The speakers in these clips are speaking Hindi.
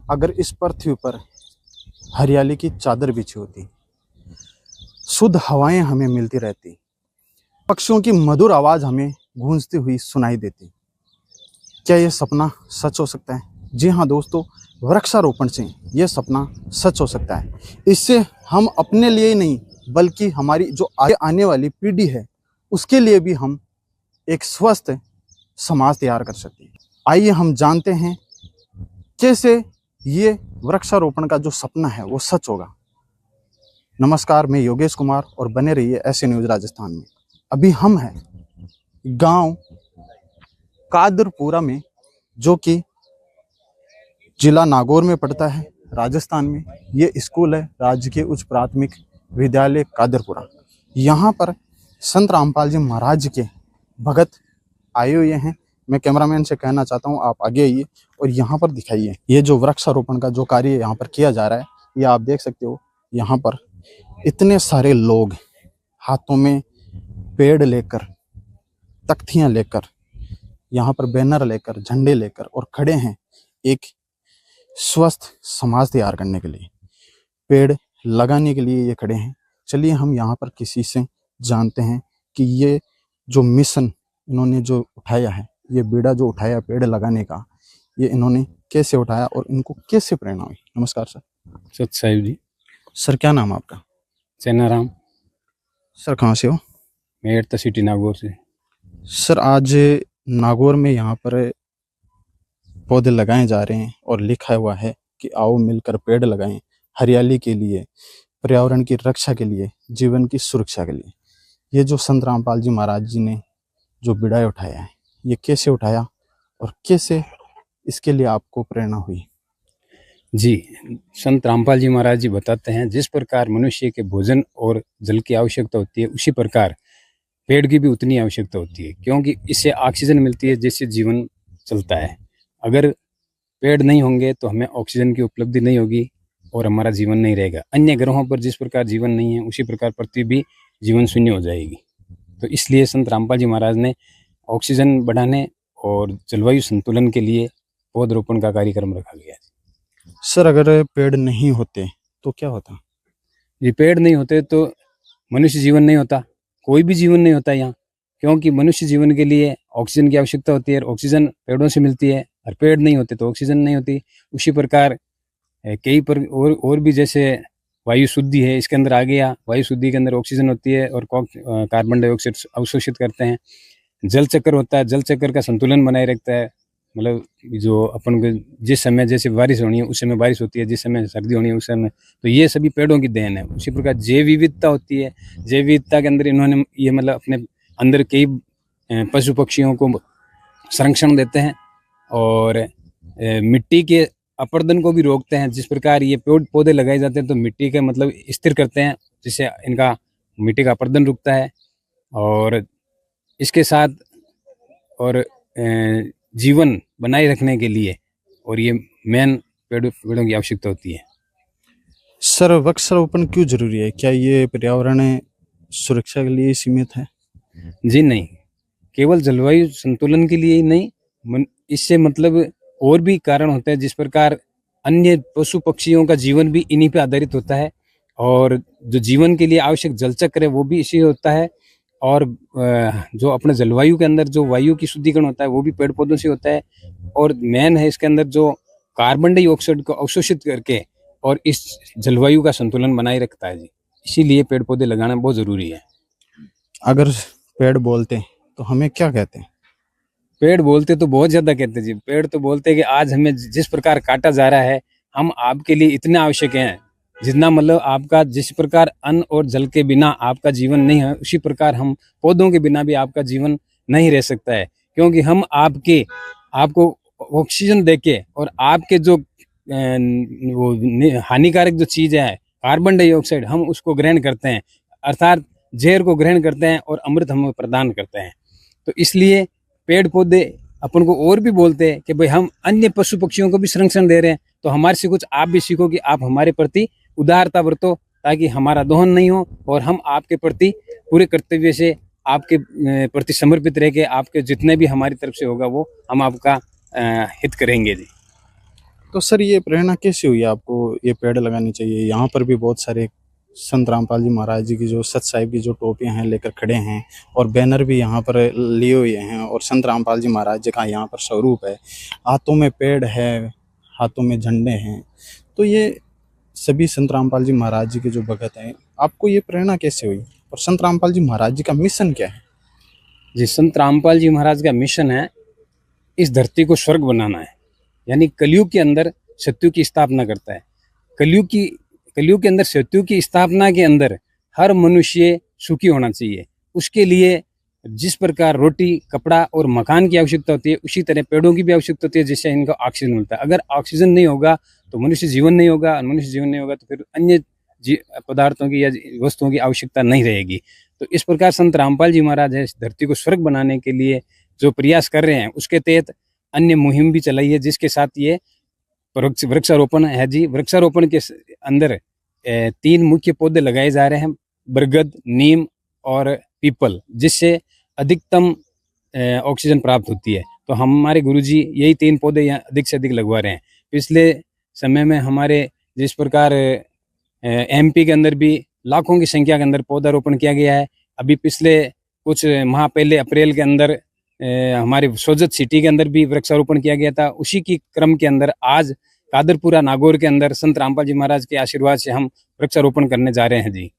अगर इस पृथ्वी पर हरियाली की चादर बिछी होती, शुद्ध हवाएं हमें मिलती रहती, पक्षियों की मधुर आवाज हमें गूंजती हुई सुनाई देती, क्या यह सपना सच हो सकता है? जी हाँ दोस्तों, वृक्षारोपण से यह सपना सच हो सकता है। इससे हम अपने लिए ही नहीं बल्कि हमारी जो आगे आने वाली पीढ़ी है उसके लिए भी हम एक स्वस्थ समाज तैयार कर सकते हैं। आइए हम जानते हैं कैसे ये वृक्षारोपण का जो सपना है वो सच होगा। नमस्कार, मैं योगेश कुमार और बने रहिए ऐसे न्यूज़ राजस्थान में। अभी हम हैं गांव कादरपुरा में, जो कि जिला नागौर में पड़ता है, राजस्थान में। ये स्कूल है राजकीय उच्च प्राथमिक विद्यालय कादरपुरा। यहाँ पर संत रामपाल जी महाराज के भगत आए हुए हैं। मैं कैमरामैन से कहना चाहता हूँ आप आगे आइए और यहाँ पर दिखाइए ये जो वृक्षारोपण का जो कार्य यहाँ पर किया जा रहा है। ये आप देख सकते हो, यहाँ पर इतने सारे लोग हाथों में पेड़ लेकर, तख्तियाँ लेकर, यहाँ पर बैनर लेकर, झंडे लेकर और खड़े हैं एक स्वस्थ समाज तैयार करने के लिए, पेड़ लगाने के लिए ये खड़े हैं। चलिए हम यहाँ पर किसी से जानते हैं कि ये जो मिशन इन्होंने जो उठाया है, ये बीड़ा जो उठाया पेड़ लगाने का, ये इन्होंने कैसे उठाया और इनको कैसे प्रेरणा हुई। नमस्कार सर। सत साहिब जी। सर क्या नाम है आपका? चैनाराम। सर कहाँ से हो? मैं एट द सिटी नागौर से। सर आज नागौर में यहाँ पर पौधे लगाए जा रहे हैं और लिखा हुआ है कि आओ मिलकर पेड़ लगाएं, हरियाली के लिए, पर्यावरण की रक्षा के लिए, जीवन की सुरक्षा के लिए। ये जो संत रामपाल जी महाराज जी ने जो बीड़ा उठाया है, ये कैसे उठाया और कैसे इसके लिए आपको प्रेरणा हुई? जी, संत रामपाल जी महाराज जी बताते हैं, जिस प्रकार मनुष्य के भोजन और जल की आवश्यकता होती है, उसी प्रकार पेड़ की भी उतनी आवश्यकता होती है, क्योंकि इससे ऑक्सीजन मिलती है जिससे जीवन चलता है। अगर पेड़ नहीं होंगे तो हमें ऑक्सीजन की उपलब्धि नहीं होगी और हमारा जीवन नहीं रहेगा। अन्य ग्रहों पर जिस प्रकार जीवन नहीं है, उसी प्रकार पृथ्वी भी जीवन शून्य हो जाएगी। तो इसलिए संत रामपाल जी महाराज ने ऑक्सीजन बढ़ाने और जलवायु संतुलन के लिए पौधरोपण का कार्यक्रम रखा गया। सर अगर पेड़ नहीं होते तो क्या होता? ये पेड़ नहीं होते तो मनुष्य जीवन नहीं होता, कोई भी जीवन नहीं होता यहाँ, क्योंकि मनुष्य जीवन के लिए ऑक्सीजन की आवश्यकता होती है और ऑक्सीजन पेड़ों से मिलती है, और पेड़ नहीं होते तो ऑक्सीजन नहीं होती। उसी प्रकार कई पर और भी, जैसे वायु शुद्धि है, इसके अंदर आ गया, वायु शुद्धि के अंदर ऑक्सीजन होती है और कार्बन डाइऑक्साइड अवशोषित करते हैं। जल चक्र होता है, जल चक्र का संतुलन बनाए रखता है। मतलब जो अपन को जिस समय जैसे बारिश होनी है उस समय बारिश होती है, जिस समय सर्दी होनी है उस समय, तो ये सभी पेड़ों की देन है। उसी प्रकार जैव विविधता होती है, जैव विविधता के अंदर इन्होंने ये मतलब अपने अंदर कई पशु पक्षियों को संरक्षण देते हैं और मिट्टी के अपरदन को भी रोकते हैं। जिस प्रकार ये पेड़ पौधे लगाए जाते हैं तो मिट्टी के मतलब स्थिर करते हैं, जिससे इनका मिट्टी का अपरदन रुकता है। और इसके साथ और जीवन बनाए रखने के लिए और ये मेन पेड़ों की आवश्यकता होती है। सर वृक्षारोपण क्यों जरूरी है? क्या ये पर्यावरण सुरक्षा के लिए सीमित है? जी नहीं, केवल जलवायु संतुलन के लिए ही नहीं, इससे मतलब और भी कारण होते हैं। जिस प्रकार अन्य पशु पक्षियों का जीवन भी इन्हीं पे आधारित होता है और जो जीवन के लिए आवश्यक जल चक्र है वो भी इसी होता है। और जो अपने जलवायु के अंदर जो वायु की शुद्धिकरण होता है वो भी पेड़ पौधों से होता है। और मेन है इसके अंदर जो कार्बन डाइऑक्साइड को अवशोषित करके और इस जलवायु का संतुलन बनाए रखता है जी। इसीलिए पेड़ पौधे लगाना बहुत जरूरी है। अगर पेड़ बोलते हैं तो हमें क्या कहते हैं? पेड़ बोलते तो बहुत ज्यादा कहते हैं जी। पेड़ तो बोलते हैं कि आज हमें जिस प्रकार काटा जा रहा है, हम आपके लिए इतने आवश्यक हैं, जितना मतलब आपका जिस प्रकार अन्न और जल के बिना आपका जीवन नहीं है, उसी प्रकार हम पौधों के बिना भी आपका जीवन नहीं रह सकता है। क्योंकि हम आपको ऑक्सीजन देके और आपके जो वो हानिकारक जो चीज है कार्बन डाइऑक्साइड, हम उसको ग्रहण करते हैं, अर्थात जहर को ग्रहण करते हैं और अमृत हम प्रदान करते हैं। तो इसलिए पेड़ पौधे अपन को और भी बोलते हैं कि भाई हम अन्य पशु पक्षियों को भी संरक्षण दे रहे हैं, तो हमारे से कुछ आप भी सीखो कि आप हमारे प्रति उदारता बरतो, ताकि हमारा दोहन नहीं हो और हम आपके प्रति पूरे कर्तव्य से आपके प्रति समर्पित रह के आपके जितने भी हमारी तरफ से होगा वो हम आपका हित करेंगे जी। तो सर ये प्रेरणा कैसे हुई आपको ये पेड़ लगानी चाहिए? यहाँ पर भी बहुत सारे संत रामपाल जी महाराज जी की जो सत साहिब की जो टोपियां हैं लेकर खड़े हैं और बैनर भी यहाँ पर लिए हुए हैं और संत रामपाल जी महाराज जी का यहाँ पर स्वरूप है, हाथों में पेड़ है, हाथों में झंडे हैं। तो ये सभी संत रामपाल जी महाराज जी के जो भगत हैं, आपको ये प्रेरणा कैसे हुई और संत रामपाल जी महाराज जी का मिशन क्या है? जी, संत रामपाल जी महाराज का मिशन है इस धरती को स्वर्ग बनाना है, यानी कलयुग के अंदर सत्युग की स्थापना करता है। कलयुग के अंदर सत्युग की स्थापना के अंदर हर मनुष्य सुखी होना चाहिए। उसके लिए जिस प्रकार रोटी, कपड़ा और मकान की आवश्यकता होती है, उसी तरह पेड़ों की भी आवश्यकता होती है, जिससे इनको ऑक्सीजन मिलता है। अगर ऑक्सीजन नहीं होगा तो मनुष्य जीवन नहीं होगा, और मनुष्य जीवन नहीं होगा तो फिर अन्य पदार्थों की या वस्तुओं की आवश्यकता नहीं रहेगी। तो इस प्रकार संत रामपाल जी महाराज है इस धरती को स्वर्ग बनाने के लिए जो प्रयास कर रहे हैं, उसके तहत अन्य मुहिम भी चलाई है, जिसके साथ ये वृक्षारोपण है जी। वृक्षारोपण के अंदर 3 मुख्य पौधे लगाए जा रहे हैं, बरगद, नीम और पीपल, जिससे अधिकतम ऑक्सीजन प्राप्त होती है। तो हमारे गुरुजी यही 3 पौधे यहाँ अधिक से अधिक लगवा रहे हैं। पिछले समय में हमारे जिस प्रकार एमपी के अंदर भी लाखों की संख्या के अंदर पौधारोपण किया गया है। अभी पिछले कुछ माह पहले अप्रैल के अंदर हमारे सोजत सिटी के अंदर भी वृक्षारोपण किया गया था। उसी की क्रम के अंदर आज कादरपुरा नागौर के अंदर संत रामपाल जी महाराज के आशीर्वाद से हम वृक्षारोपण करने जा रहे हैं जी।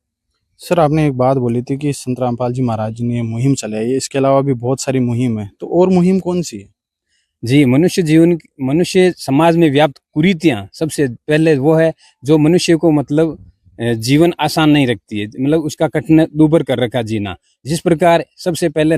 सर आपने एक बात बोली थी कि संत रामपाल जी महाराज जी ने मुहिम चलाई है, इसके अलावा भी बहुत सारी मुहिम है, तो और मुहिम कौन सी है? जी, मनुष्य समाज में व्याप्त कुरीतियां सबसे पहले वो है जो मनुष्य को मतलब जीवन आसान नहीं रखती है, मतलब उसका कठिन दूभर कर रखा जीना। जिस प्रकार सबसे पहले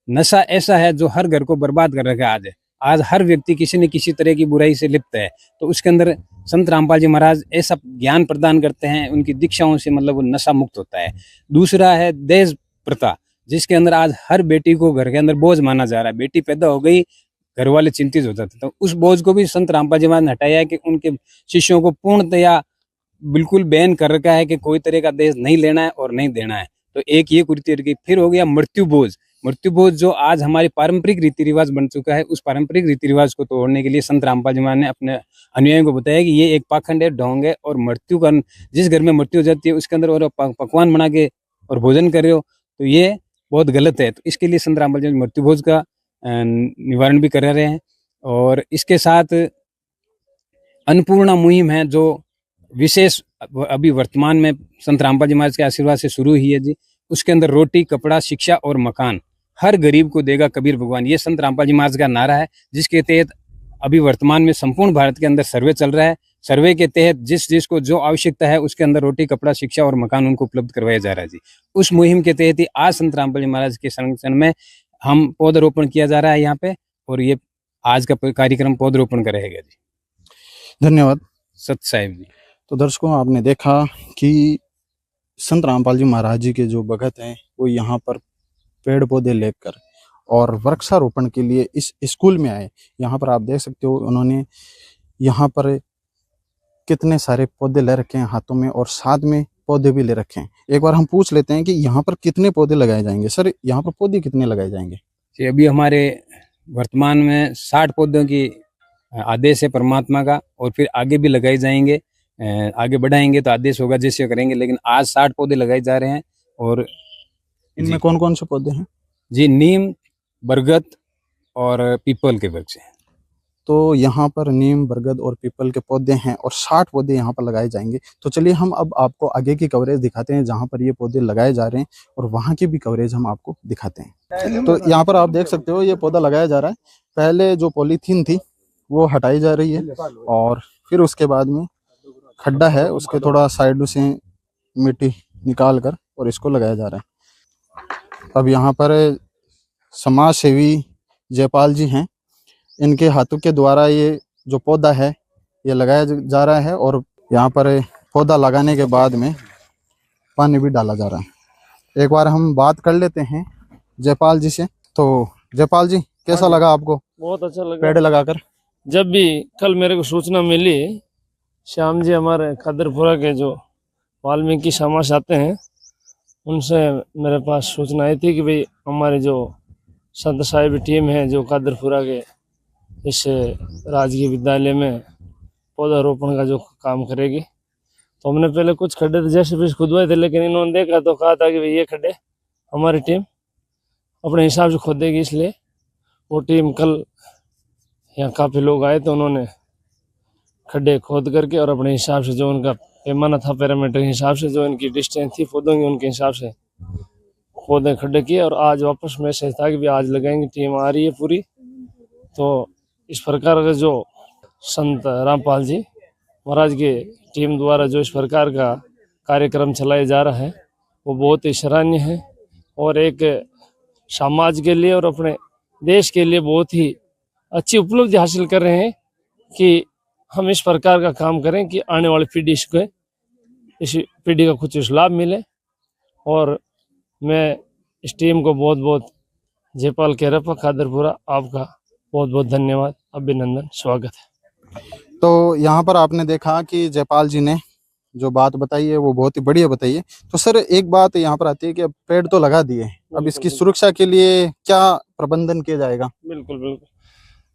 नशा ऐसा है जो हर घर को बर्बाद कर रखा है। आज हर व्यक्ति किसी न किसी तरह की बुराई से लिप्त है। तो उसके अंदर संत रामपाल जी महाराज ऐसा ज्ञान प्रदान करते हैं, उनकी दीक्षाओं से मतलब वो नशा मुक्त होता है। दूसरा है दहेज प्रथा, जिसके अंदर आज हर बेटी को घर के अंदर बोझ माना जा रहा है। बेटी पैदा हो गई, घर वाले चिंतित हो जाते, तो उस बोझ को भी संत रामपाल जी महाराज ने हटाया है कि उनके शिष्यों को पूर्णतया बिल्कुल बैन कर रखा है कि कोई तरह का दहेज नहीं लेना है और नहीं देना है। तो एक ये कुरीति। फिर हो गया मृत्यु बोझ जो आज हमारी पारंपरिक रीति रिवाज बन चुका है। उस पारंपरिक रीति रिवाज को तोड़ने के लिए संत रामपाल जी महाराज ने अपने अनुयायियों को बताया कि ये एक पाखंड है, ढोंग है, और मृत्यु का जिस घर में मृत्यु हो जाती है उसके अंदर और पकवान बना के और भोजन कर रहे हो तो ये बहुत गलत है। तो इसके लिए संत रामपाल जी मृत्यु भोज का निवारण भी कर रहे हैं। और इसके साथ अन्नपूर्णा मुहिम है जो विशेष अभी वर्तमान में संत रामपाल जी महाराज के आशीर्वाद से शुरू हुई है जी। उसके अंदर रोटी, कपड़ा, शिक्षा और मकान हर गरीब को देगा कबीर भगवान, ये संत रामपाल जी महाराज का नारा है, जिसके तहत अभी वर्तमान में संपूर्ण भारत के अंदर सर्वे चल रहा है। सर्वे के तहत जिसको जो आवश्यकता है उसके अंदर रोटी, कपड़ा, शिक्षा और मकान उनको उपलब्ध करवाया जा रहा है जी। उस मुहिम के तहत ही आज संत रामपाल जी महाराज के संरक्षण में हम पौधारोपण किया जा रहा है यहाँ पे, और ये आज का कार्यक्रम पौधारोपण का रहेगा जी। धन्यवाद सत साहिब जी। तो दर्शकों आपने देखा कि संत रामपाल जी महाराज जी के जो भगत हैं वो यहाँ पर पेड़ पौधे लेकर और वृक्षारोपण के लिए इस स्कूल में आए। यहाँ पर आप देख सकते हो उन्होंने यहाँ पर कितने सारे पौधे ले रखे हैं हाथों में, और साथ में पौधे भी ले रखे हैं। एक बार हम पूछ लेते हैं कि यहाँ पर कितने पौधे लगाए जाएंगे। सर यहाँ पर पौधे कितने लगाए जाएंगे? जी, अभी हमारे वर्तमान में 60 पौधों की आदेश है परमात्मा का, और फिर आगे भी लगाए जाएंगे। आगे बढ़ाएंगे तो आदेश होगा जैसे करेंगे, लेकिन आज 60 पौधे लगाए जा रहे हैं। और इनमें कौन कौन से पौधे हैं? जी, नीम, बरगद और पीपल के वृक्ष हैं। तो यहाँ पर नीम, बरगद और पीपल के पौधे हैं और 60 पौधे यहाँ पर लगाए जाएंगे। तो चलिए हम अब आपको आगे की कवरेज दिखाते हैं जहाँ पर ये पौधे लगाए जा रहे हैं, और वहाँ की भी कवरेज हम आपको दिखाते हैं। तो यहाँ पर आप देख सकते हो ये पौधा लगाया जा रहा है। पहले जो पॉलीथीन थी वो हटाई जा रही है, और फिर उसके बाद में खड्डा है उसके थोड़ा साइड से मिट्टी निकाल कर और इसको लगाया जा रहा है। अब यहाँ पर समाज सेवी जयपाल जी हैं, इनके हाथों के द्वारा ये जो पौधा है ये लगाया जा रहा है, और यहाँ पर पौधा लगाने के बाद में पानी भी डाला जा रहा है। एक बार हम बात कर लेते हैं जयपाल जी से। तो जयपाल जी कैसा लगा आपको? बहुत अच्छा लगा पेड़ लगाकर। जब भी कल मेरे को सूचना मिली, श्याम जी हमारे कादरपुरा के जो वाल्मीकि समाज आते हैं, उनसे मेरे पास सूचना आई थी कि भाई हमारे जो संत साहिब टीम है जो कादरपुरा के इस राजकीय विद्यालय में पौधारोपण का जो काम करेगी। तो हमने पहले कुछ खड्डे तो जैसे भी खुदवाए थे, लेकिन इन्होंने देखा तो कहा था कि भाई ये खड्डे हमारी टीम अपने हिसाब से खोदेगी, इसलिए वो टीम कल यहाँ काफ़ी लोग आए तो उन्होंने खड्डे खोद करके और अपने हिसाब से जो उनका पैमाना था, पैरामीटर के हिसाब से जो इनकी डिस्टेंस थी पौधों की, उनके हिसाब से पौधे खड्डे किए। और आज वापस मैसेज था कि भी आज लगाएंगे, टीम आ रही है पूरी। तो इस प्रकार का जो संत रामपाल जी महाराज के टीम द्वारा जो इस प्रकार का कार्यक्रम चलाया जा रहा है वो बहुत ही सराहनीय है और एक समाज के लिए और अपने देश के लिए बहुत ही अच्छी उपलब्धि हासिल कर रहे हैं कि हम इस प्रकार का काम करें कि आने वाली पीढ़ी को इस पीढ़ी का कुछ लाभ मिले। और मैं इस टीम को बहुत बहुत जयपाल केरप्पा कादरपुरा, आपका बहुत बहुत धन्यवाद, अभिनंदन, स्वागत है। तो यहाँ पर आपने देखा कि जयपाल जी ने जो बात बताई है वो बहुत ही बढ़िया बताई है। तो सर एक बात यहाँ पर आती है कि अब पेड़ तो लगा दिए, अब इसकी सुरक्षा के लिए क्या प्रबंधन किया जाएगा? बिल्कुल बिल्कुल,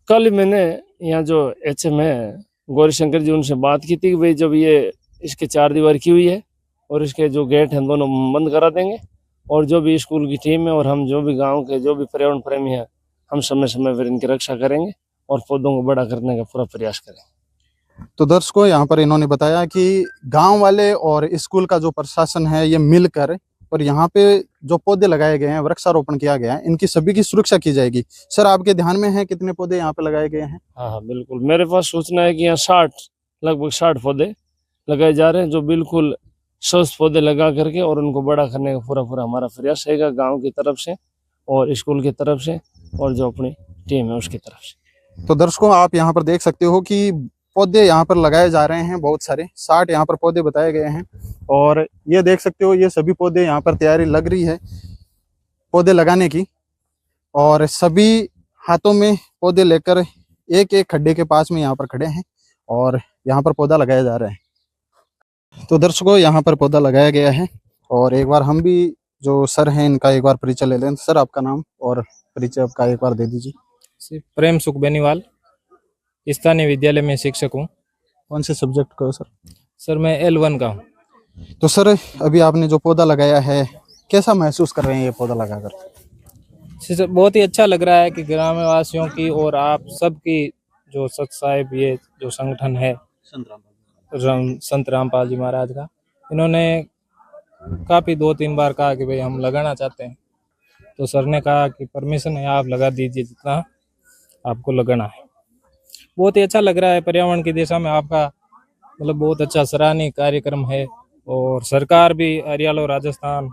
कल मैंने यहाँ जो HM है गौरीशंकर जी, उनसे बात की थी कि भाई जब ये इसके 4 दीवार की हुई है और इसके जो गेट हैं दोनों बंद करा देंगे, और जो भी स्कूल की टीम है और हम जो भी गांव के जो भी पर्यावरण प्रेमी हैं, हम समय समय पर इनकी रक्षा करेंगे और पौधों को बड़ा करने का पूरा प्रयास करेंगे। तो दर्शकों यहाँ पर इन्होंने बताया कि गांव वाले और स्कूल का जो प्रशासन है ये मिलकर और यहाँ पे जो पौधे लगाए गए हैं, वृक्षारोपण किया गया है, इनकी सभी की सुरक्षा की जाएगी। सर आपके ध्यान में है कितने पौधे यहाँ पे लगाए गए हैं? हाँ बिल्कुल, मेरे पास सूचना है कि यहाँ लगभग 60 पौधे लगाए जा रहे हैं, जो बिल्कुल स्वस्थ पौधे लगा करके और उनको बड़ा करने का पूरा हमारा प्रयास रहेगा, गांव की तरफ से और स्कूल की तरफ से और जो अपनी टीम है उसकी तरफ से। तो दर्शकों आप यहाँ पर देख सकते हो कि पौधे यहाँ पर लगाए जा रहे हैं, बहुत सारे 60 यहाँ पर पौधे बताए गए हैं। और ये देख सकते हो ये सभी पौधे यहाँ पर तैयारी लग रही है पौधे लगाने की, और सभी हाथों में पौधे लेकर एक एक खड्डे के पास में यहाँ पर खड़े हैं और यहाँ पर पौधा लगाया जा रहा है। तो दर्शकों यहाँ पर पौधा लगाया गया है और एक बार हम भी जो सर हैं इनका एक बार परिचय ले लें। सर आपका नाम और परिचय आपका एक बार दे दीजिए। प्रेम सुख बेनीवाल, स्थानीय विद्यालय में शिक्षक हूँ। कौन से सब्जेक्ट का सर? सर मैं L1 का हूँ। तो सर अभी आपने जो पौधा लगाया है कैसा महसूस कर रहे हैं ये पौधा लगाकर? बहुत ही अच्छा लग रहा है कि ग्रामवासियों की और आप सबकी जो सत साहिब ये जो संगठन है संत रामपाल जी महाराज का, इन्होंने काफी 2-3 बार कहा कि भाई हम लगाना चाहते हैं, तो सर ने कहा कि परमिशन है, आप लगा दीजिए जितना आपको लगाना है। बहुत ही अच्छा लग रहा है, पर्यावरण की दिशा में आपका मतलब बहुत अच्छा सराहनीय कार्यक्रम है। और सरकार भी हरियाणा राजस्थान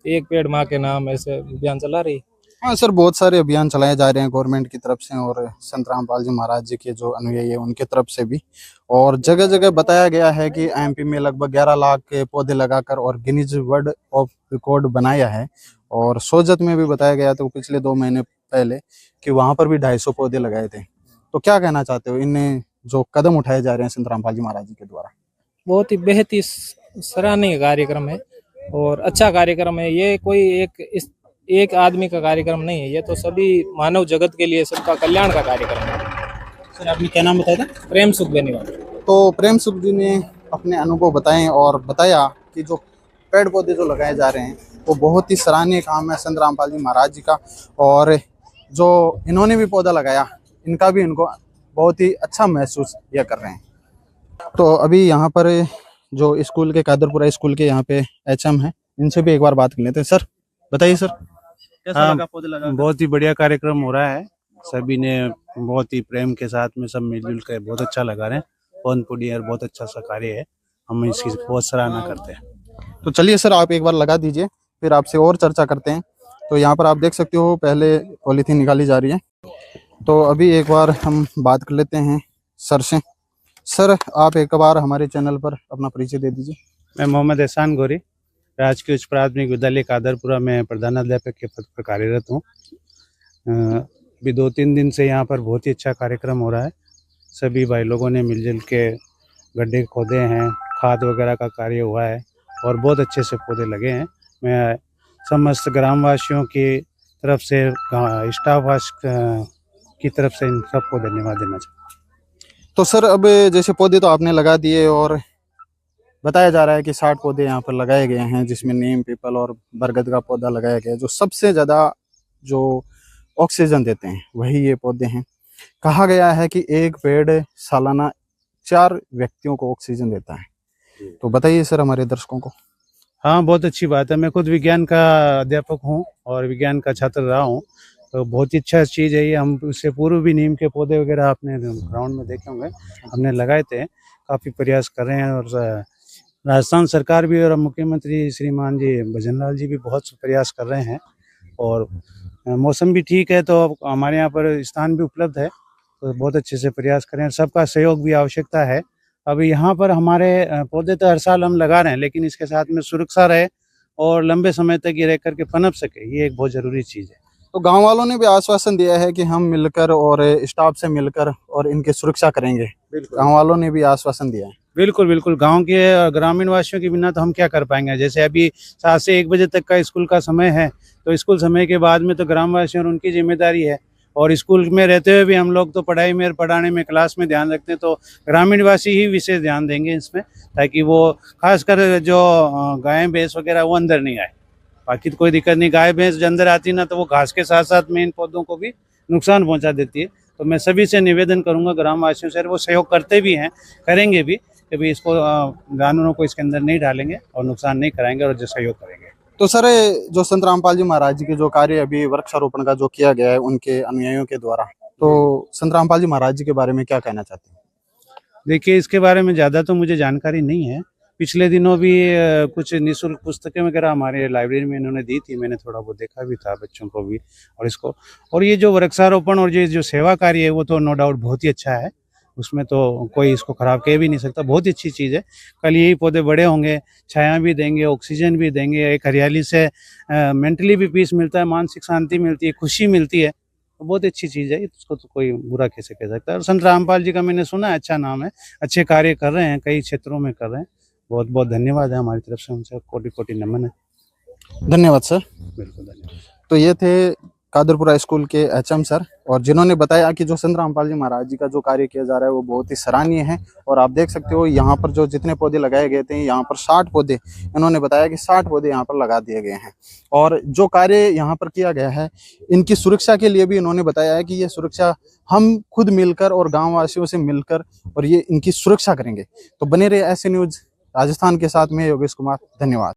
एक पेड़ माँ के नाम ऐसे अभियान चला रही है। हाँ सर, बहुत सारे अभियान चलाए जा रहे हैं गवर्नमेंट की तरफ से और संत रामपाल जी महाराज जी के जो अनुयायी है उनके तरफ से भी, और जगह जगह बताया गया है कि MP में लगभग 11 लाख के पौधे लगाकर और गिनीज वर्ल्ड ऑफ रिकॉर्ड बनाया है। और सोजत में भी बताया गया था पिछले 2 महीने पहले कि वहां पर भी 250 पौधे लगाए थे। तो क्या कहना चाहते हो इनने जो कदम उठाए जा रहे हैं संत रामपाल जी महाराज जी के द्वारा? बहुत ही बेहद ही सराहनीय कार्यक्रम है और अच्छा कार्यक्रम है। ये कोई एक आदमी का कार्यक्रम नहीं है, ये तो सभी मानव जगत के लिए सबका कल्याण का कार्यक्रम है। सर आपने क्या नाम बताया था? प्रेम सुख बेनीवाल। तो प्रेम सुख जी ने अपने अनुभव बताए और बताया कि जो पेड़ पौधे जो लगाए जा रहे हैं वो बहुत ही सराहनीय काम है संत रामपाल जी महाराज जी का, और जो इन्होंने भी पौधा लगाया इनका भी इनको बहुत ही अच्छा महसूस यह कर रहे हैं। तो अभी यहाँ पर जो स्कूल के कादरपुरा स्कूल के यहाँ पे HM है, इनसे भी एक बार बात कर लेते हैं। सर बताइए सर, कैसा लगा पौधे लगा? बहुत ही बढ़िया कार्यक्रम हो रहा है, सभी ने बहुत ही प्रेम के साथ में सब मिलजुल कर बहुत अच्छा लगा रहे हैं। पौन पुडियर बहुत अच्छा सा कार्य है, हम इसकी बहुत सराहना करते हैं। तो चलिए सर आप एक बार लगा दीजिए, फिर आपसे और चर्चा करते हैं। तो यहाँ पर आप देख सकते हो पहले पॉलीथीन निकाली जा रही है। तो अभी एक बार हम बात कर लेते हैं सर से। सर आप एक बार हमारे चैनल पर अपना परिचय दे दीजिए। मैं मोहम्मद एहसान गोरी, राजकीय उच्च प्राथमिक विद्यालय कादरपुरा में प्रधानाध्यापक के पद पर कार्यरत हूँ। अभी 2-3 दिन से यहाँ पर बहुत ही अच्छा कार्यक्रम हो रहा है। सभी भाई लोगों ने मिलजुल के गड्ढे खोदे हैं, खाद वगैरह का कार्य हुआ है और बहुत अच्छे से पौधे लगे हैं। मैं समस्त ग्रामवासियों की तरफ से, स्टाफ की तरफ से इन सबको धन्यवाद देना चाहता हूँ। तो सर अब जैसे पौधे तो आपने लगा दिए और बताया जा रहा है कि 60 पौधे यहाँ पर लगाए गए हैं, जिसमें नीम, पीपल और बरगद का पौधा लगाया गया है। जो सबसे ज़्यादा जो ऑक्सीजन देते हैं वही ये पौधे हैं। कहा गया है कि एक पेड़ सालाना 4 व्यक्तियों को ऑक्सीजन देता है। तो बताइए सर हमारे दर्शकों को। हाँ, बहुत अच्छी बात है। मैं खुद विज्ञान का अध्यापक हूँ और विज्ञान का छात्र रहा हूँ, तो बहुत ही अच्छा चीज़ है ये। हम उससे पूर्व भी नीम के पौधे वगैरह आपने ग्राउंड में देखे होंगे, हमने लगाए थे। काफ़ी प्रयास कर रहे हैं और राजस्थान सरकार भी और मुख्यमंत्री श्रीमान जी भजन लाल जी भी बहुत प्रयास कर रहे हैं। और मौसम भी ठीक है, तो हमारे यहाँ पर स्थान भी उपलब्ध है, तो बहुत अच्छे से प्रयास करें। सबका सहयोग भी आवश्यकता है। अब यहाँ पर हमारे पौधे तो हर साल हम लगा रहे हैं, लेकिन इसके साथ में सुरक्षा रहे और लंबे समय तक ये रह करके पनप सके, ये एक बहुत ज़रूरी चीज़ है। तो गांव वालों ने भी आश्वासन दिया है कि हम मिलकर और स्टाफ से मिलकर और इनकी सुरक्षा करेंगे। गांव वालों ने भी आश्वासन दिया है। बिल्कुल बिल्कुल, गांव के ग्रामीण वासियों के बिना तो हम क्या कर पाएंगे। जैसे अभी 7 से 1 बजे तक का स्कूल का समय है, तो स्कूल समय के बाद में तो ग्रामवासियों और उनकी जिम्मेदारी है। और स्कूल में रहते हुए भी हम लोग तो पढ़ाई में, पढ़ाने में, क्लास में ध्यान रखते हैं, तो ग्रामीणवासी ही विशेष ध्यान देंगे इसमें, ताकि वो खासकर जो गाय भैंस वगैरह वो अंदर नहीं आए। बाकी तो कोई दिक्कत नहीं। गाय भैंस जो अंदर आती ना, तो वो घास के साथ साथ में इन पौधों को भी नुकसान पहुंचा देती है। तो मैं सभी से निवेदन करूंगा, ग्रामवासियों से, वो सहयोग करते भी हैं, करेंगे भी, कि भाई इसको जानवरों को इसके अंदर नहीं डालेंगे और नुकसान नहीं कराएंगे और जो सहयोग करेंगे। तो सर जो संत रामपाल जी महाराज जी के जो कार्य अभी वृक्षारोपण का जो किया गया है उनके अनुयायियों के द्वारा, तो संत रामपाल जी महाराज जी के बारे में क्या कहना चाहते हैं? देखिए, इसके बारे में ज़्यादा तो मुझे जानकारी नहीं है। पिछले दिनों भी कुछ निःशुल्क पुस्तकें वगैरह हमारे लाइब्रेरी में इन्होंने दी थी, मैंने थोड़ा बहुत देखा भी था, बच्चों को भी और इसको। और ये जो वृक्षारोपण और ये जो सेवा कार्य है, वो तो नो डाउट बहुत ही अच्छा है, उसमें तो कोई इसको खराब कह भी नहीं सकता। बहुत ही अच्छी चीज़ है। कल यही पौधे बड़े होंगे, छाया भी देंगे, ऑक्सीजन भी देंगे, एक हरियाली से मेंटली भी पीस मिलता है, मानसिक शांति मिलती है, खुशी मिलती है। तो बहुत अच्छी चीज़ है, उसको तो कोई बुरा कैसे कह सकता है। और संत रामपाल जी का मैंने सुना है, अच्छा नाम है, अच्छे कार्य कर रहे हैं, कई क्षेत्रों में कर रहे हैं। बहुत बहुत धन्यवाद है हमारी तरफ से, उनसे कोटि कोटि नमन है। धन्यवाद सर। बिल्कुल धन्यवाद। तो ये थे कादरपुरा स्कूल के एचएम सर, और जिन्होंने बताया कि जो संत रामपाल जी महाराज जी का जो कार्य किया जा रहा है वो बहुत ही सराहनीय है। और आप देख सकते हो यहाँ पर जो जितने पौधे लगाए गए थे, यहाँ पर 60 पौधे, इन्होंने बताया कि 60 पौधे यहाँ पर लगा दिए गए हैं। और जो कार्य यहाँ पर किया गया है, इनकी सुरक्षा के लिए भी इन्होंने बताया है कि ये सुरक्षा हम खुद मिलकर और गाँव वासियों से मिलकर और ये इनकी सुरक्षा करेंगे। तो बने रहे ऐसे न्यूज राजस्थान के साथ में योगेश कुमार। धन्यवाद।